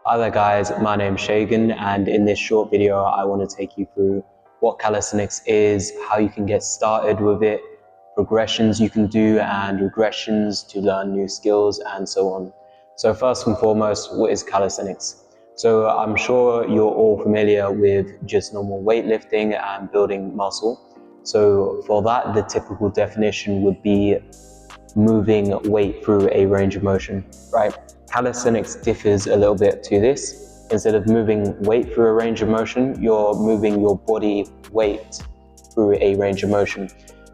Hi there guys, my name's Shagan, and in this short video I want to take you through what calisthenics is, how you can get started with it, progressions you can do and regressions to learn new skills and so on. So first and foremost, what is calisthenics? So I'm sure you're all familiar with just normal weightlifting and building muscle. So for that, the typical definition would be moving weight through a range of motion, right? Calisthenics differs a little bit to this. Instead of moving weight through a range of motion, you're moving your body weight through a range of motion.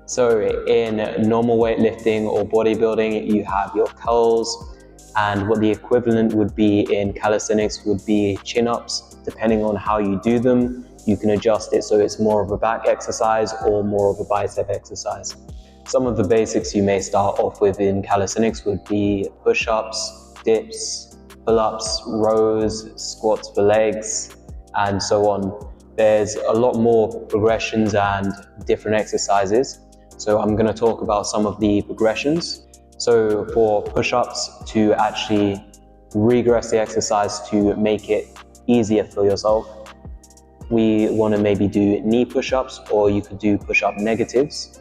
So in normal weightlifting or bodybuilding, you have your curls, and what the equivalent would be in calisthenics would be chin-ups. Depending on how you do them, you can adjust it so it's more of a back exercise or more of a bicep exercise. Some of the basics you may start off with in calisthenics would be push-ups, dips, pull-ups, rows, squats for legs, and so on. There's a lot more progressions and different exercises. So I'm going to talk about some of the progressions. So for push-ups, to actually regress the exercise to make it easier for yourself, we want to maybe do knee push-ups, or you could do push-up negatives.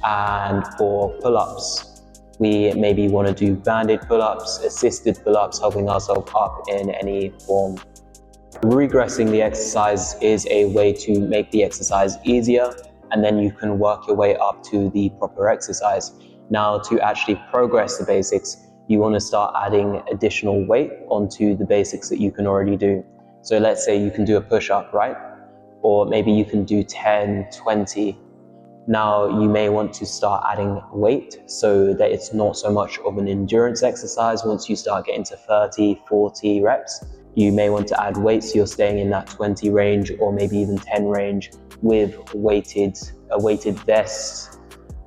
And for pull-ups, we maybe want to do banded pull-ups, assisted pull-ups, helping ourselves up in any form. Regressing the exercise is a way to make the exercise easier, and then you can work your way up to the proper exercise. Now, to actually progress the basics, you want to start adding additional weight onto the basics that you can already do. So let's say you can do a push-up, right? Or maybe you can do 10, 20. Now you may want to start adding weight so that it's not so much of an endurance exercise. Once you start getting to 30, 40 reps, you may want to add weight so you're staying in that 20 range or maybe even 10 range with a weighted vest.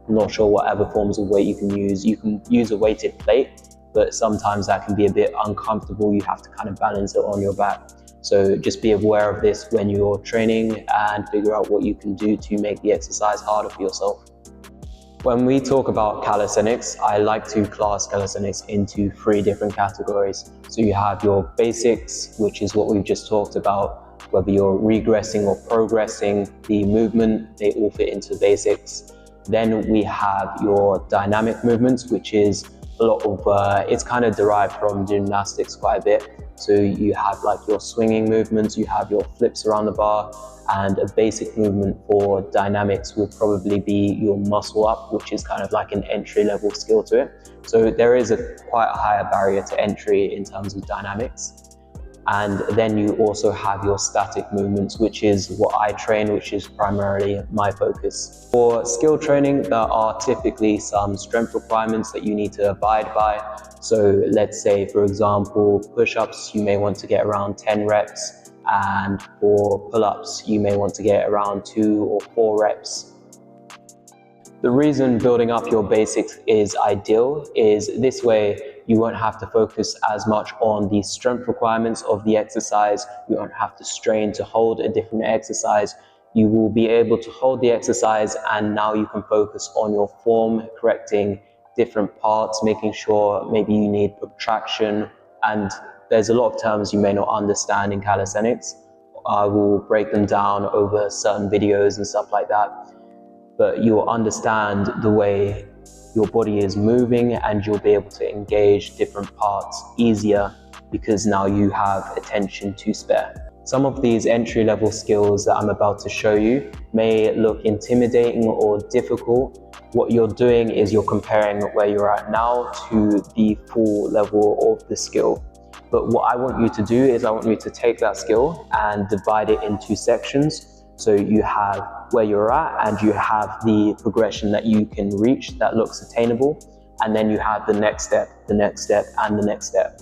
I'm not sure what other forms of weight you can use. You can use a weighted plate, but sometimes that can be a bit uncomfortable. You have to kind of balance it on your back. So just be aware of this when you're training and figure out what you can do to make the exercise harder for yourself. When we talk about calisthenics, I like to class calisthenics into 3 different categories. So you have your basics, which is what we've just talked about. Whether you're regressing or progressing the movement, they all fit into basics. Then we have your dynamic movements, which is a lot of, it's kind of derived from gymnastics quite a bit. So you have like your swinging movements, you have your flips around the bar, and a basic movement for dynamics would probably be your muscle up, which is kind of like an entry-level skill to it. So there is quite a higher barrier to entry in terms of dynamics. And then you also have your static movements, which is what I train, which is primarily my focus. For skill training, there are typically some strength requirements that you need to abide by. So let's say, for example, push-ups, you may want to get around 10 reps. And for pull-ups, you may want to get around 2 or 4 reps. The reason building up your basics is ideal is this way you won't have to focus as much on the strength requirements of the exercise. You won't have to strain to hold a different exercise. You will be able to hold the exercise, and now you can focus on your form, correcting different parts, making sure maybe you need protraction. And there's a lot of terms you may not understand in calisthenics. I will break them down over certain videos and stuff like that. But you'll understand the way your body is moving, and you'll be able to engage different parts easier because now you have attention to spare. Some of these entry-level skills that I'm about to show you may look intimidating or difficult. What you're doing is you're comparing where you're at now to the full level of the skill. But what I want you to do is I want you to take that skill and divide it into sections. So you have where you're at, and you have the progression that you can reach that looks attainable, and then you have the next step, the next step, and the next step.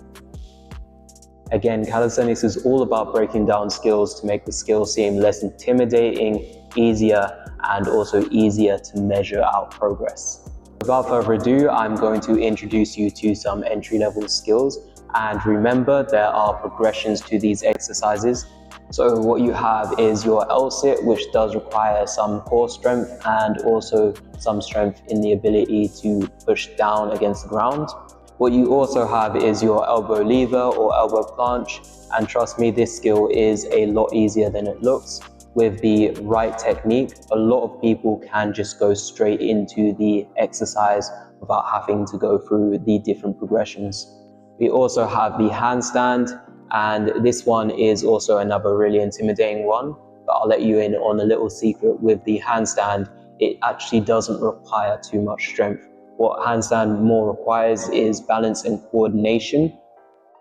Again, calisthenics is all about breaking down skills to make the skill seem less intimidating, easier, and also easier to measure out progress. Without further ado, I'm going to introduce you to some entry-level skills, and remember there are progressions to these exercises. So what you have is your L-sit, which does require some core strength and also some strength in the ability to push down against the ground. What you also have is your elbow lever or elbow planche, and trust me, this skill is a lot easier than it looks. With the right technique, a lot of people can just go straight into the exercise without having to go through the different progressions. We also have the handstand, and this one is also another really intimidating one, but I'll let you in on a little secret. With the handstand, it actually doesn't require too much strength. What handstand more requires is balance and coordination.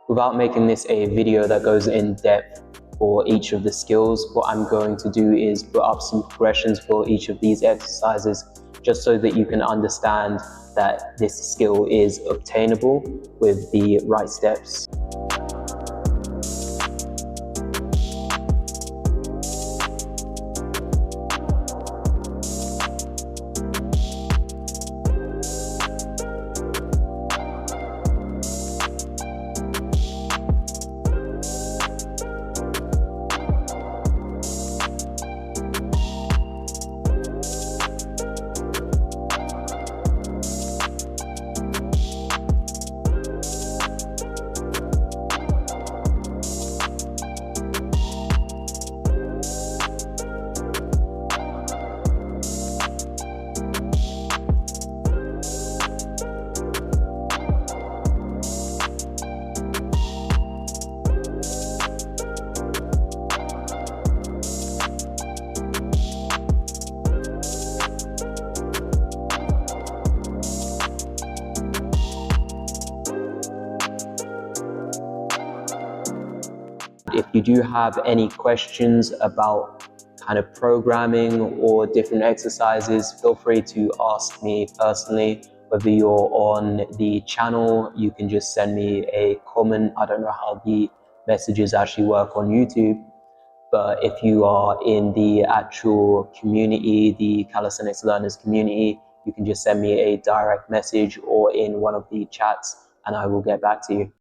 Without making this a video that goes in depth for each of the skills, what I'm going to do is put up some progressions for each of these exercises, just so that you can understand that this skill is obtainable with the right steps. If you do have any questions about kind of programming or different exercises, feel free to ask me personally. Whether you're on the channel, you can just send me a comment. I don't know how the messages actually work on YouTube, but if you are in the actual community, the Calisthenics Learners community, you can just send me a direct message or in one of the chats and I will get back to you.